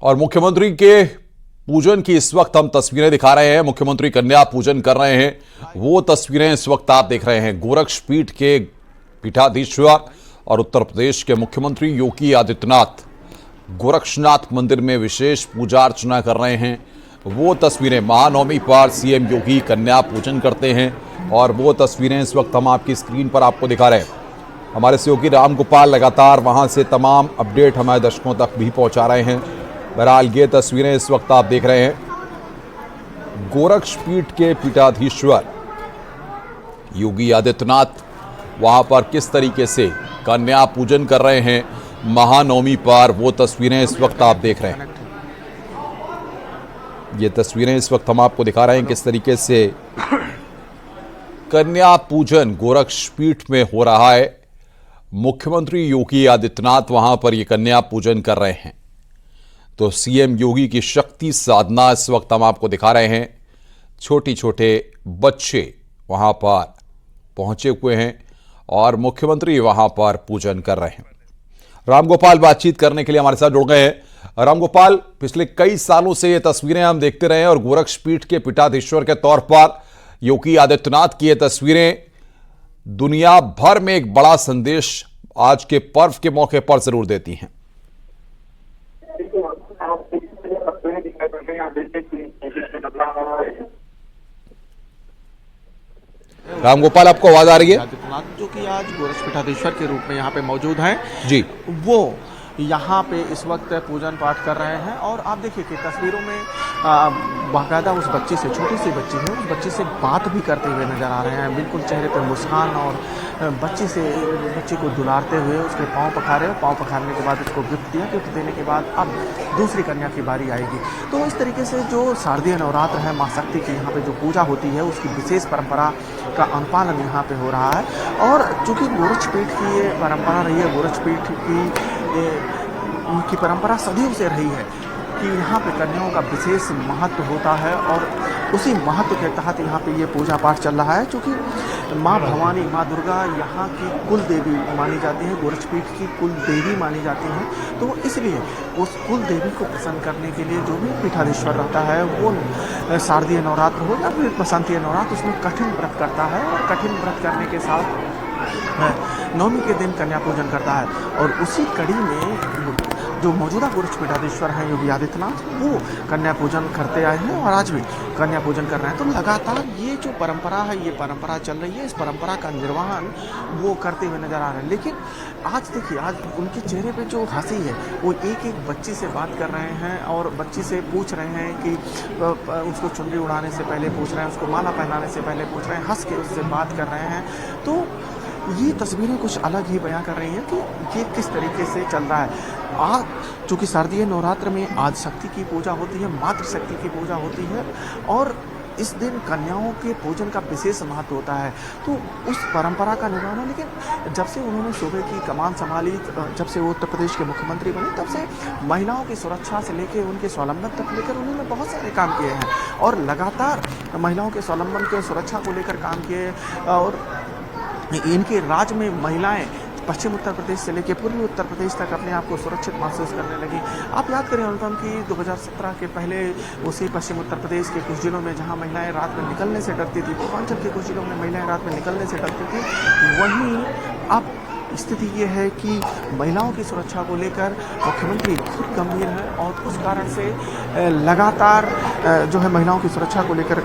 और मुख्यमंत्री के पूजन की इस वक्त हम तस्वीरें दिखा रहे हैं। मुख्यमंत्री कन्या पूजन कर रहे हैं, वो तस्वीरें इस वक्त आप देख रहे हैं। गोरक्षपीठ के पीठाधीश्वर और उत्तर प्रदेश के मुख्यमंत्री योगी आदित्यनाथ गोरक्षनाथ मंदिर में विशेष पूजा अर्चना कर रहे हैं। वो तस्वीरें महानवमी पर सीएम योगी कन्या पूजन करते हैं और वो तस्वीरें इस वक्त हम आपकी स्क्रीन पर आपको दिखा रहे हैं। हमारे सहयोगी रामगोपाल लगातार वहां से तमाम अपडेट हमारे दर्शकों तक भी पहुंचा रहे हैं। बहरहाल ये तस्वीरें इस वक्त आप देख रहे हैं। गोरक्षपीठ के पीठाधीश्वर योगी आदित्यनाथ वहां पर किस तरीके से कन्या पूजन कर रहे हैं महानवमी पर, वो तस्वीरें इस वक्त आप देख रहे हैं। ये तस्वीरें इस वक्त हम आपको दिखा रहे हैं किस तरीके से कन्या पूजन गोरक्षपीठ में हो रहा है। मुख्यमंत्री योगी आदित्यनाथ वहां पर ये कन्या पूजन कर रहे हैं। तो सीएम योगी की शक्ति साधना इस वक्त हम आपको दिखा रहे हैं। छोटे छोटे बच्चे वहां पर पहुंचे हुए हैं और मुख्यमंत्री वहां पर पूजन कर रहे हैं। रामगोपाल बातचीत करने के लिए हमारे साथ जुड़ गए हैं। रामगोपाल, पिछले कई सालों से ये तस्वीरें हम देखते रहे हैं और गोरक्षपीठ के पीठाधीश्वर के तौर पर योगी आदित्यनाथ की ये तस्वीरें दुनिया भर में एक बड़ा संदेश आज के पर्व के मौके पर जरूर देती हैं। रामगोपाल, आपको आवाज आ रही है? आदित्यनाथ जो कि आज गोरक्षपीठाधीश्वर के रूप में यहाँ पे मौजूद हैं जी, वो यहाँ पे इस वक्त पूजन पाठ कर रहे हैं। और आप देखिए कि तस्वीरों में बाकायदा उस बच्ची से, छोटी सी बच्ची है, उस बच्ची से बात भी करते हुए नजर आ रहे हैं। बिल्कुल चेहरे पर मुस्कान और बच्ची को दुलारते हुए उसके पाँव पखारे और पाँव पखारने के बाद उसको गिफ्ट दिया। गिफ्ट देने के बाद अब दूसरी कन्या की बारी आएगी। तो इस तरीके से जो शारदीय नवरात्र है, माँ शक्ति की यहाँ पे जो पूजा होती है, उसकी विशेष परंपरा का अनुपालन यहाँ पे हो रहा है। और चूँकि गोरक्षपीठ की ये परंपरा रही है, गोरक्षपीठ की परंपरा सदियों से रही है कि यहाँ पे कन्याओं का विशेष महत्व होता है और उसी महत्व के तहत यहाँ पे ये पूजा पाठ चल रहा है। क्योंकि माँ भवानी, माँ दुर्गा यहाँ की कुल देवी मानी जाती है, गोरक्षपीठ की कुल देवी मानी जाती हैं। तो इसलिए उस कुल देवी को प्रसन्न करने के लिए जो भी पीठाधीश्वर रहता है, वो शारदीय नवरात्र हो या फिर बसंतीय नवरात्र, उसमें कठिन व्रत करता है और कठिन व्रत करने के साथ नवमी के दिन कन्या पूजन करता है। और उसी कड़ी में जो मौजूदा गोरक्षपीठाधीश्वर हैं योगी आदित्यनाथ, वो कन्या पूजन करते आए हैं और आज भी कन्या पूजन कर रहे हैं। तो लगातार ये जो परंपरा है, ये परंपरा चल रही है, इस परंपरा का निर्वहन वो करते हुए नजर आ रहे हैं। लेकिन आज देखिए, आज उनके चेहरे पे जो हंसी है, वो एक एक बच्ची से बात कर रहे हैं और बच्ची से पूछ रहे हैं कि उसको चुनरी उड़ाने से पहले पूछ रहे हैं, उसको माला पहनाने से पहले पूछ रहे हैं, हंस के उससे बात कर रहे हैं। तो ये तस्वीरें कुछ अलग ही बयां कर रही हैं कि ये किस तरीके से चल रहा है। आज चूँकि शारदीय नवरात्र में आज शक्ति की पूजा होती है, मातृशक्ति की पूजा होती है और इस दिन कन्याओं के पूजन का विशेष महत्व होता है। तो उस परंपरा का निर्वहन है। लेकिन जब से उन्होंने सूबे की कमान संभाली, जब से वो उत्तर प्रदेश के मुख्यमंत्री बने, तब से महिलाओं की सुरक्षा से लेकर उनके स्वावलंबन तक लेकर उन्होंने बहुत सारे काम किए हैं और लगातार महिलाओं के स्वावलंबन के सुरक्षा को लेकर काम किए। और इनके राज्य में महिलाएं पश्चिम उत्तर प्रदेश से लेकर पूर्वी उत्तर प्रदेश तक अपने आप को सुरक्षित महसूस करने लगी। आप याद करें अनुपम कि 2017 के पहले उसी पश्चिम उत्तर प्रदेश के कुछ जिलों में जहां महिलाएं रात में निकलने से डरती थी, पूर्वांचल के कुछ जिलों में महिलाएं रात में निकलने से डरती थी, वहीं अब स्थिति ये है कि महिलाओं की सुरक्षा को लेकर मुख्यमंत्री खुद गंभीर है और उस कारण से लगातार जो है महिलाओं की सुरक्षा को लेकर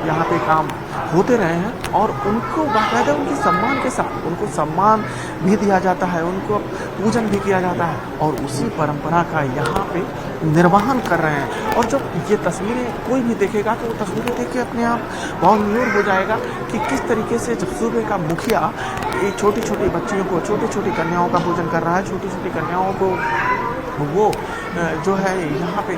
यहाँ पे काम होते रहे हैं और उनको बाकायदा उनके सम्मान के साथ उनको सम्मान भी दिया जाता है, उनको पूजन भी किया जाता है और उसी परंपरा का यहाँ पे निर्वहन कर रहे हैं। और जब ये तस्वीरें कोई भी देखेगा तो वो तस्वीरें देख के अपने आप बहुत न्यूर हो जाएगा कि किस तरीके से जब सूबे का मुखिया ये छोटी छोटी बच्चियों को, छोटी छोटी कन्याओं का पूजन कर रहा है, छोटी छोटी कन्याओं को वो जो है यहाँ पे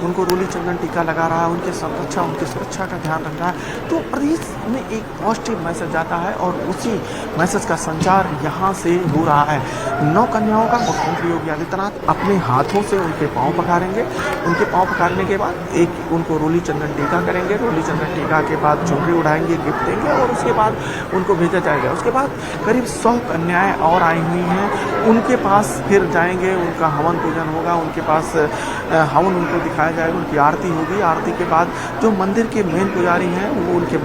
उनको रोली चंदन टीका लगा रहा है, उनके संरक्षा, उनकी सुरक्षा का ध्यान रख रहा है। तो प्रदेश में एक पॉजिटिव मैसेज आता है और उसी मैसेज का संचार यहाँ से हो रहा है। 9 कन्याओं का मुख्यमंत्री योगी आदित्यनाथ अपने हाथों से उनके पाँव पखारेंगे। उनके पाँव पखारने के बाद एक उनको रोली चंदन टीका करेंगे, रोली चंदन टीका के बाद चुनरी उड़ाएंगे, गिफ्ट देंगे और उसके बाद उनको भेजा जाएगा। उसके बाद करीब 100 कन्याएँ और आई हुई हैं, उनके पास फिर जाएंगे, उनका हवन पूजन पूजन होगा, उनके पास हवन उनको दिखाया जाएगा, उनकी आरती होगी। आरती के बाद जो मंदिर के मेन पुजारी हैं वो उनके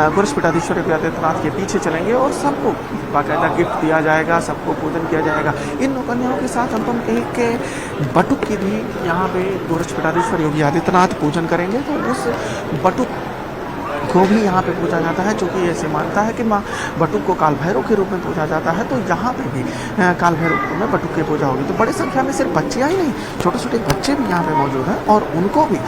गोरक्षपीठाधीश्वर योगी आदित्यनाथ के पीछे चलेंगे और सबको बाकायदा गिफ्ट दिया जाएगा, सबको पूजन किया जाएगा। इन नौकन्याओं के साथ हम एक बटुक की भी यहाँ पे गोरक्षपीठाधीश्वर योगी आदित्यनाथ पूजन करेंगे। तो उस बटुक को भी यहाँ पे पूजा जाता है, चूँकि ऐसे मानता है कि माँ बटुक को काल भैरव के रूप में पूजा जाता है, तो यहाँ पे भी काल भैरव में बटुक की पूजा होगी। तो बड़ी संख्या में सिर्फ बच्चियाँ ही नहीं, छोटे छोटे बच्चे भी यहाँ पे मौजूद हैं और उनको भी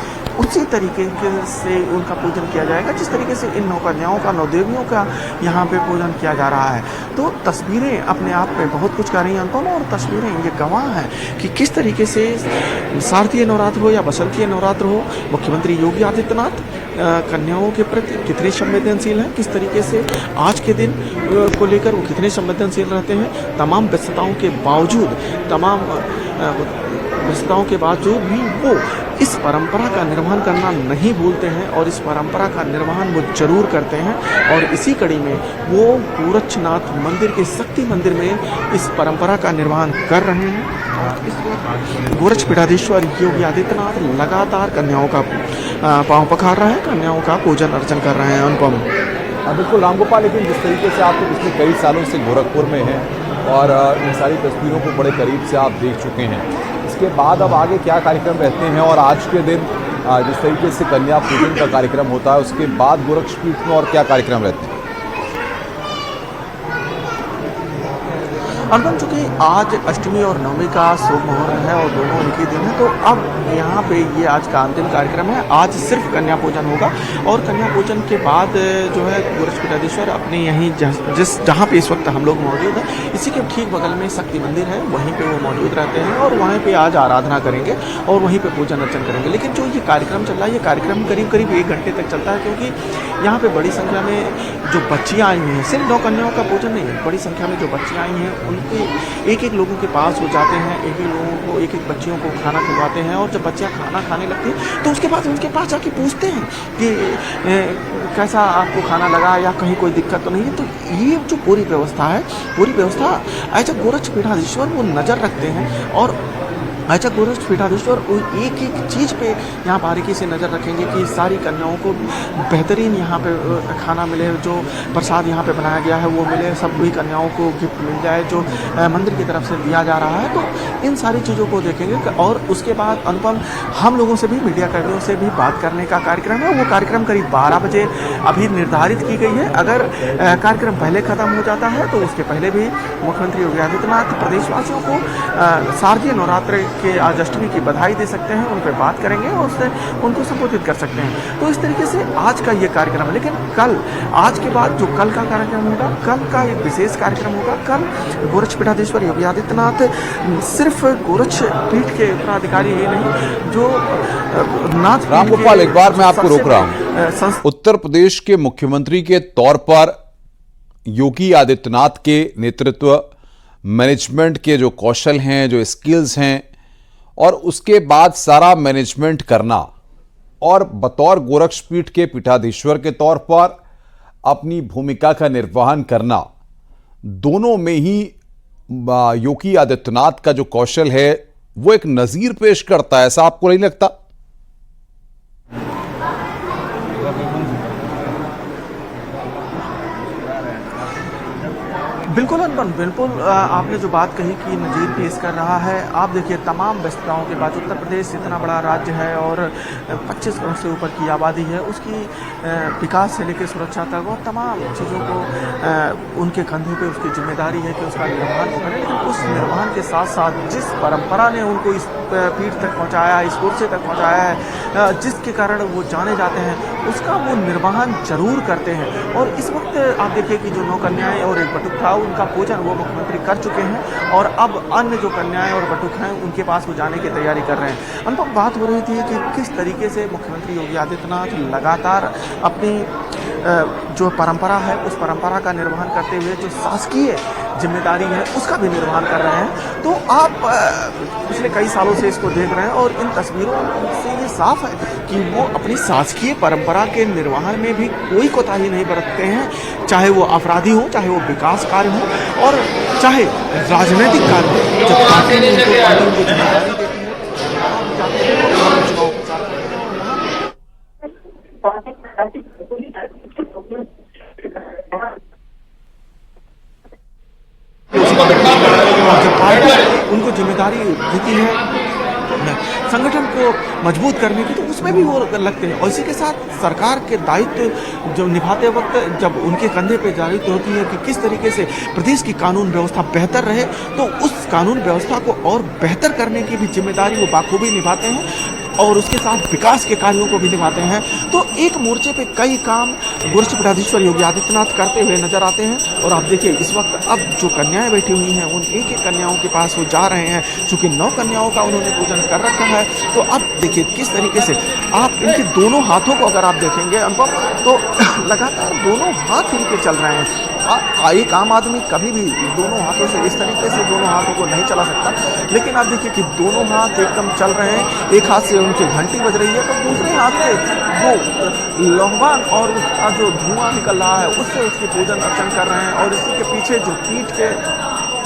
उसी तरीके से उनका पूजन किया जाएगा जिस तरीके से इन नौकन्याओं का, नवदेवियों का यहाँ पे पूजन किया जा रहा है। तो तस्वीरें अपने आप में बहुत कुछ कर रही हैं अनुपम, और तस्वीरें ये गवाह हैं कि किस तरीके से शारदीय नवरात्र हो या बसंतीय नवरात्र हो, मुख्यमंत्री योगी आदित्यनाथ कन्याओं के प्रति कितने संवेदनशील हैं, किस तरीके से आज के दिन को लेकर वो कितने संवेदनशील रहते हैं। तमाम व्यस्तताओं के बावजूद भी वो इस परंपरा का निर्वहन करना नहीं भूलते हैं और इस परंपरा का निर्वहन वो जरूर करते हैं। और इसी कड़ी में वो गोरक्षनाथ मंदिर के शक्ति मंदिर में इस परंपरा का निर्वहन कर रहे हैं। गोरक्षपीठाधीश्वर योगी आदित्यनाथ लगातार कन्याओं का पांव पखार रहे हैं, कन्याओं का पूजन अर्चन कर रहे हैं। अनुपम। बिल्कुल रामगोपाल, लेकिन जिस तरीके से आप तो पिछले कई सालों से गोरखपुर में हैं और इन सारी तस्वीरों को बड़े करीब से आप देख चुके हैं, इसके बाद अब आगे क्या कार्यक्रम रहते हैं और आज के दिन जिस तरीके से कन्या पूजन का कार्यक्रम होता है उसके बाद गोरक्षपीठ में और क्या कार्यक्रम रहते हैं? अनुपम, चूँकि आज अष्टमी और नवमी का शुभ मुहूर्त है और दोनों उनके दिन है, तो अब यहाँ पे ये आज का अंतिम कार्यक्रम है। आज सिर्फ कन्या पूजन होगा और कन्या पूजन के बाद जो है गोरक्षपीठाधीश्वर अपने यहीं जहाँ पे इस वक्त हम लोग मौजूद हैं, इसी के ठीक बगल में शक्ति मंदिर है, वहीं पे वो मौजूद रहते हैं और वहीं पे आज आराधना करेंगे और वहीं पे पूजन अर्चन करेंगे। लेकिन जो ये कार्यक्रम चल रहा है, ये कार्यक्रम करीब करीब 1 घंटे तक चलता है, क्योंकि यहाँ पे बड़ी संख्या में जो बच्चियाँ आई हुई हैं, सिर्फ 9 कन्याओं का पूजन नहीं है, बड़ी संख्या में जो बच्चियाँ आई हैं उनके एक एक लोगों के पास वो जाते हैं, एक एक लोगों को, एक एक बच्चियों को खाना खिलवाते हैं। और जब बच्चियाँ खाना खाने लगती हैं तो उसके बाद उनके पास जाके पूछते हैं कि कैसा आपको खाना लगा या कहीं कोई दिक्कत तो नहीं है। तो ये जो पूरी व्यवस्था ऐसा गोरक्षपीठाधीश्वर वो नज़र रखते हैं और अच्छा गोरक्षपीठाधीश्वर एक एक चीज़ पे यहाँ बारीकी से नज़र रखेंगे कि सारी कन्याओं को बेहतरीन यहाँ पे खाना मिले, जो प्रसाद यहाँ पे बनाया गया है वो मिले, सभी कन्याओं को गिफ्ट मिल जाए जो मंदिर की तरफ से दिया जा रहा है। तो इन सारी चीज़ों को देखेंगे और उसके बाद अनुपम हम लोगों से भी, मीडिया कर्मियों से भी बात करने का कार्यक्रम है। वो कार्यक्रम करीब 12 बजे अभी निर्धारित की गई है। अगर कार्यक्रम पहले ख़त्म हो जाता है तो उसके पहले भी मुख्यमंत्री योगी आदित्यनाथ प्रदेशवासियों को शारदीय नवरात्र के आज अष्टमी की बधाई दे सकते हैं, उन पर बात करेंगे और उससे उनको संबोधित कर सकते हैं। तो इस तरीके से आज का ये कार्यक्रम है। लेकिन कल, आज के बाद जो कल का कार्यक्रम होगा, कल का एक विशेष कार्यक्रम होगा। कल गोरक्षपीठाधीश्वर योगी आदित्यनाथ सिर्फ गोरक्षपीठ के उत्तराधिकारी ही नहीं, जो नाथ रामगोपाल, एक बार मैं आपको रोक रहा हूं। उत्तर प्रदेश के मुख्यमंत्री के तौर पर योगी आदित्यनाथ के नेतृत्व, मैनेजमेंट के जो कौशल हैं, जो स्किल्स हैं और उसके बाद सारा मैनेजमेंट करना और बतौर गोरक्षपीठ के पीठाधीश्वर के तौर पर अपनी भूमिका का निर्वहन करना, दोनों में ही योगी आदित्यनाथ का जो कौशल है वो एक नजीर पेश करता है, ऐसा आपको नहीं लगता? बिल्कुल अनुपम, बिल्कुल आपने जो बात कही कि नज़ीर पेश कर रहा है। आप देखिए तमाम व्यस्तताओं के बाद उत्तर प्रदेश इतना बड़ा राज्य है और 25 करोड़ से ऊपर की आबादी है, उसकी विकास से लेकर सुरक्षा तक और तमाम चीज़ों को उनके कंधे पे उसकी जिम्मेदारी है कि उसका निर्वहन करें। लेकिन उस निर्वहन के साथ साथ जिस परंपरा ने उनको इस पीठ तक पहुँचाया, इस कुर्सी तक पहुँचाया है, जिसके कारण वो जाने जाते हैं, उसका वो निर्वहन जरूर करते हैं। और इस वक्त आप देखिए कि जो 9 कन्याएं और एक बटुक था, उनका पूजन वो मुख्यमंत्री कर चुके हैं और अब अन्य जो कन्याएं और बटुक हैं उनके पास वो जाने की तैयारी कर रहे हैं। अनुपम, बात हो रही थी कि किस तरीके से मुख्यमंत्री योगी आदित्यनाथ लगातार अपनी जो परंपरा है उस परंपरा का निर्वहन करते हुए जो शासकीय जिम्मेदारी है उसका भी निर्वहन कर रहे हैं। तो आप पिछले कई सालों से इसको देख रहे हैं और इन तस्वीरों से ये साफ है कि वो अपनी शासकीय परंपरा के निर्वहन में भी कोई कोताही नहीं बरतते हैं, चाहे वो अपराधी हो, चाहे वो विकास कार्य हो और चाहे राजनीतिक कार्य हो। जब पार्टी उनको जिम्मेदारी देती है तो आप जाते हैं और चुनाव प्रचार करते हैं और जब पार्टी उनको जिम्मेदारी देती है संगठन को मजबूत करने की, तो उसमें भी वो लगते हैं। और इसी के साथ सरकार के दायित्व जो निभाते वक्त जब उनके कंधे पे दायित्व होती है कि किस तरीके से प्रदेश की कानून व्यवस्था बेहतर रहे, तो उस कानून व्यवस्था को और बेहतर करने की भी जिम्मेदारी वो बाखूबी निभाते हैं और उसके साथ विकास के कार्यों को भी निभाते हैं। तो एक मोर्चे पे कई काम वरिष्ठ पीठाधीश्वर योगी आदित्यनाथ करते हुए नजर आते हैं। और आप देखिए इस वक्त अब जो कन्याएं बैठी हुई हैं उन एक एक कन्याओं के पास वो जा रहे हैं, चूंकि 9 कन्याओं का उन्होंने पूजन कर रखा है। तो अब देखिए किस तरीके से आप इनके दोनों हाथों को अगर आप देखेंगे अनुभव, तो लगातार दोनों हाथ इनके चल रहे हैं। एक आम आदमी कभी भी दोनों हाथों से इस तरीके से दोनों हाथों को नहीं चला सकता, लेकिन आप देखिए कि दोनों हाथ एकदम चल रहे हैं। एक हाथ से उनकी घंटी बज रही है तो दूसरे हाथ से वो लोहवान और उसका जो धुआं निकल रहा है उससे उसकी पूजन अर्चन कर रहे हैं। और इसी के पीछे जो पीठ के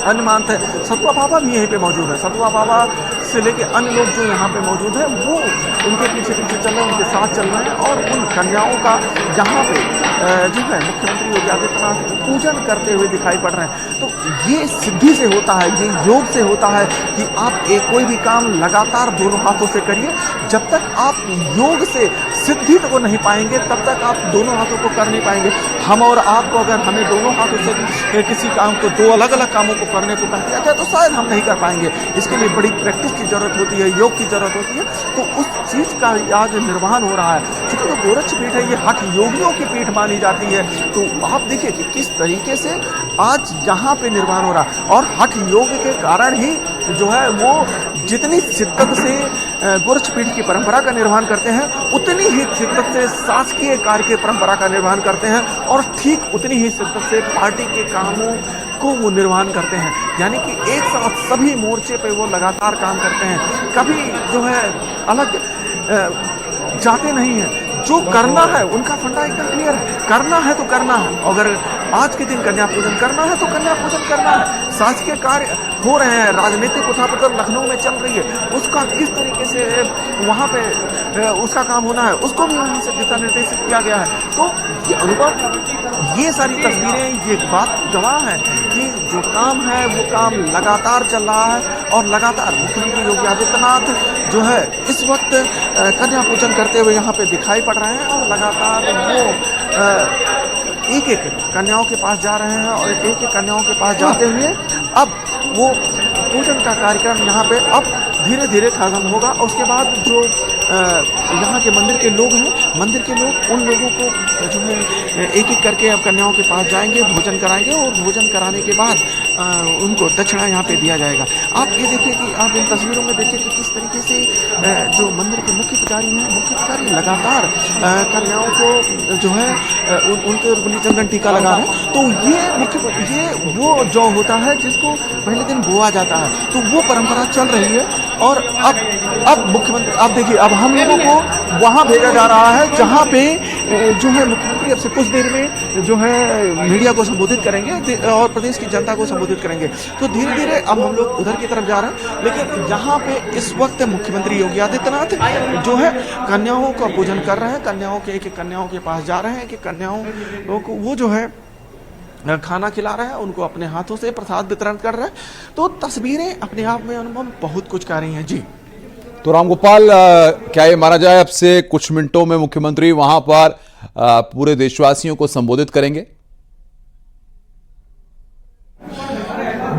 अन्य महंत है सतुआ बाबा भी यहीं पे मौजूद है। सतुआ बाबा से लेके अन्य लोग जो यहाँ पे मौजूद है वो उनके पीछे पीछे चल रहे हैं, उनके साथ चल रहे हैं और उन कन्याओं का यहाँ पे जो है मुख्यमंत्री योगी आदित्यनाथ पूजन करते हुए दिखाई पड़ रहे हैं। तो ये सिद्धि से होता है, ये योग से होता है कि आप कोई भी काम लगातार दोनों हाथों से करिए। जब तक आप योग से सिद्धि को नहीं पाएंगे तब तक आप दोनों हाथों को कर नहीं पाएंगे। हम और आपको अगर हमें दोनों हाथों से किसी काम को, 2 अलग अलग कामों को करने को कह दिया जाए तो शायद हम नहीं कर पाएंगे। इसके लिए बड़ी प्रैक्टिस की जरूरत होती है, योग की जरूरत होती है। तो उस चीज का आज निर्वहन हो रहा है। क्योंकि तो गोरक्ष पीठ है, ये हठ योगियों की पीठ मानी जाती है। तो आप देखिए कि किस तरीके से आज यहाँ पे निर्वहन हो रहा है और हठ योग के कारण ही जो है वो जितनी शिद्दत से गोरक्ष पीठ की परंपरा का निर्वहन करते हैं उतनी ही शिद्दत से शासकीय कार्य की परंपरा का निर्वहन करते हैं और ठीक उतनी ही शिद्दत से पार्टी के कामों को वो निर्वहन करते हैं। यानी कि एक साथ सभी मोर्चे पे वो लगातार काम करते हैं, कभी जो है अलग जाते नहीं हैं। जो करना है उनका फंडा एकदम क्लियर है, करना है तो करना है। अगर आज के दिन कन्या पूजन करना है तो कन्या पूजन करना है। शासकीय कार्य हो रहे हैं, राजनीतिक उथल-पुथल लखनऊ में चल रही है, उसका किस तरीके से वहाँ पे उसका काम होना है उसको भी वहीं से दिशा निर्देशित किया गया है। तो ये अनुभव, ये सारी तस्वीरें ये बात गवाह है कि जो काम है वो काम लगातार चल रहा है और लगातार मुख्यमंत्री योगी आदित्यनाथ जो है इस वक्त कन्या पूजन करते हुए यहाँ पे दिखाई पड़ रहे हैं और लगातार वो एक एक कन्याओं के पास जा रहे हैं और एक एक कन्याओं के पास जाते हुए अब वो पूजन का कार्यक्रम यहाँ पे अब धीरे धीरे खत्म होगा। और उसके बाद जो यहाँ के मंदिर के लोग हैं, मंदिर के लोग उन लोगों को जो है एक एक करके अब कन्याओं के पास जाएंगे, भोजन कराएंगे और भोजन कराने के बाद उनको दक्षिणा यहाँ पे दिया जाएगा। आप ये देखिए कि आप इन तस्वीरों में देखिए कि किस तरीके से जो मंदिर के मुख्य पुजारी हैं, मुख्य पुजारी लगातार कन्याओं को जो है उनके बलि चंदन टीका लगा रहे हैं। तो ये वो जौ होता है जिसको पहले दिन बोआ जाता है, तो वो परंपरा चल रही है। और अब मुख्यमंत्री, अब देखिए अब हम लोगों को वहां भेजा जा रहा है जहां पे जो है मुख्यमंत्री अब से कुछ देर में जो है मीडिया को संबोधित करेंगे और प्रदेश की जनता को संबोधित करेंगे। तो धीरे धीरे अब हम लोग उधर की तरफ जा रहे हैं, लेकिन यहाँ पे इस वक्त मुख्यमंत्री योगी आदित्यनाथ जो है कन्याओं का पूजन कर रहे हैं, कन्याओं के एक एक कन्याओं के पास जा रहे हैं कि कन्याओं को वो जो है खाना खिला रहा है, उनको अपने हाथों से प्रसाद वितरण कर रहा है। तो तस्वीरें अपने आप में अनुभव बहुत कुछ कर रही हैं। जी तो रामगोपाल, क्या ये माना जाए अब से कुछ मिनटों में मुख्यमंत्री वहां पर पूरे देशवासियों को संबोधित करेंगे?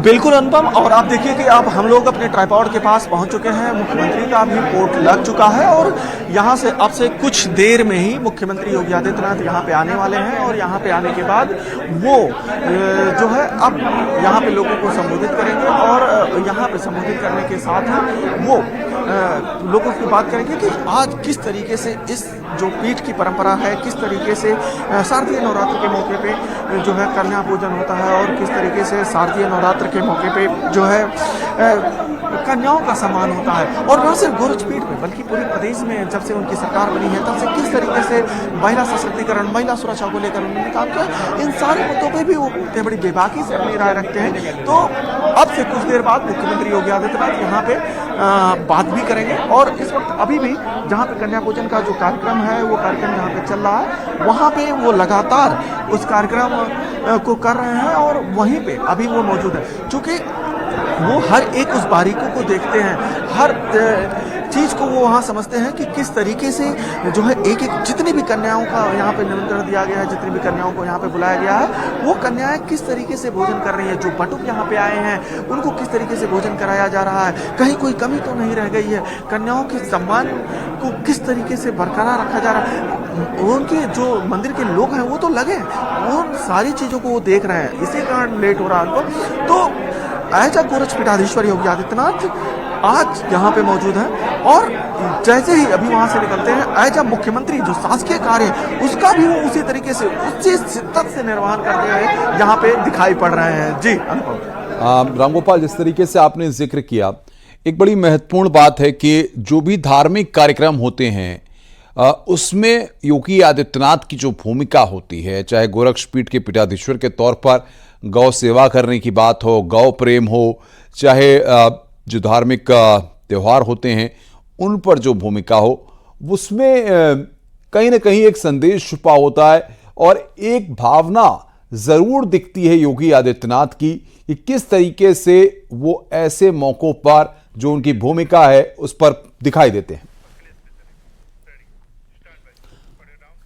बिल्कुल अनुपम, और आप देखिए कि अब हम लोग अपने ट्राइपॉड के पास पहुंच चुके हैं। मुख्यमंत्री का भी पोर्ट लग चुका है और यहाँ से अब से कुछ देर में ही मुख्यमंत्री योगी आदित्यनाथ यहाँ पे आने वाले हैं और यहाँ पे आने के बाद वो जो है अब यहाँ पे लोगों को संबोधित करेंगे और यहाँ पे संबोधित करने के साथ ही वो लोगों से बात करेंगे कि आज किस तरीके से इस जो पीठ की परंपरा है, किस तरीके से शारदीय नवरात्र के मौके पे जो है कन्या पूजन होता है और किस तरीके से शारदीय नवरात्र के मौके पे जो है कन्याओं का सम्मान होता है। और न सिर्फ गोरक्षपीठ में बल्कि पूरे प्रदेश में जब से उनकी सरकार बनी है तब से किस तरीके से महिला सशक्तिकरण, महिला सुरक्षा को लेकर उन्होंने काम किया, इन सारे मुद्दों पे भी वो बड़ी बेबाकी से अपनी राय रखते हैं। तो अब से कुछ देर बाद मुख्यमंत्री योगी आदित्यनाथ यहाँ पे बात भी करेंगे और इस वक्त अभी भी जहाँ पे कन्या पूजन का जो कार्यक्रम है वो कार्यक्रम यहाँ पे चल रहा है, वहाँ पे वो लगातार उस कार्यक्रम को कर रहे हैं और वहीं पे अभी वो मौजूद है। चूँकि वो हर एक उस बारीकों को देखते हैं, हर चीज को वो वहाँ समझते हैं कि किस तरीके से जो है एक एक जितनी भी कन्याओं का यहाँ पे निमंत्रण दिया गया है, जितनी भी कन्याओं को यहाँ पे बुलाया गया है, वो कन्याएं किस तरीके से भोजन कर रही है, जो बटुक यहाँ पे आए हैं उनको किस तरीके से भोजन कराया जा रहा है, कहीं कोई कमी तो नहीं रह गई है, कन्याओं के सम्मान को किस तरीके से बरकरार रखा जा रहा है। उनके जो मंदिर के लोग हैं वो तो लगे, वो सारी चीजों को वो देख रहे हैं, इसी कारण लेट हो रहा है उनको। तो ऐसा गोरक्षपीठाधीश्वर योगी आदित्यनाथ आज यहाँ पे मौजूद है और जैसे ही अभी वहां से निकलते हैं एज मुख्यमंत्री जो शासकीय कार्य है उसका भी वो उसी तरीके से उसी शिद्दत से निर्वहन करते हुए यहाँ पे दिखाई पड़ रहे हैं। जी अनुपम। रामगोपाल, जिस तरीके से आपने जिक्र किया, एक बड़ी महत्वपूर्ण बात है कि जो भी धार्मिक कार्यक्रम होते हैं उसमें योगी आदित्यनाथ की जो भूमिका होती है, चाहे गोरक्षपीठ के पीठाधीश्वर के तौर पर गौ सेवा करने की बात हो, गौ प्रेम हो, चाहे जो धार्मिक त्यौहार होते हैं उन पर जो भूमिका हो, उसमें कहीं ना कहीं एक संदेश छुपा होता है और एक भावना जरूर दिखती है योगी आदित्यनाथ की कि किस तरीके से वो ऐसे मौकों पर जो उनकी भूमिका है उस पर दिखाई देते हैं।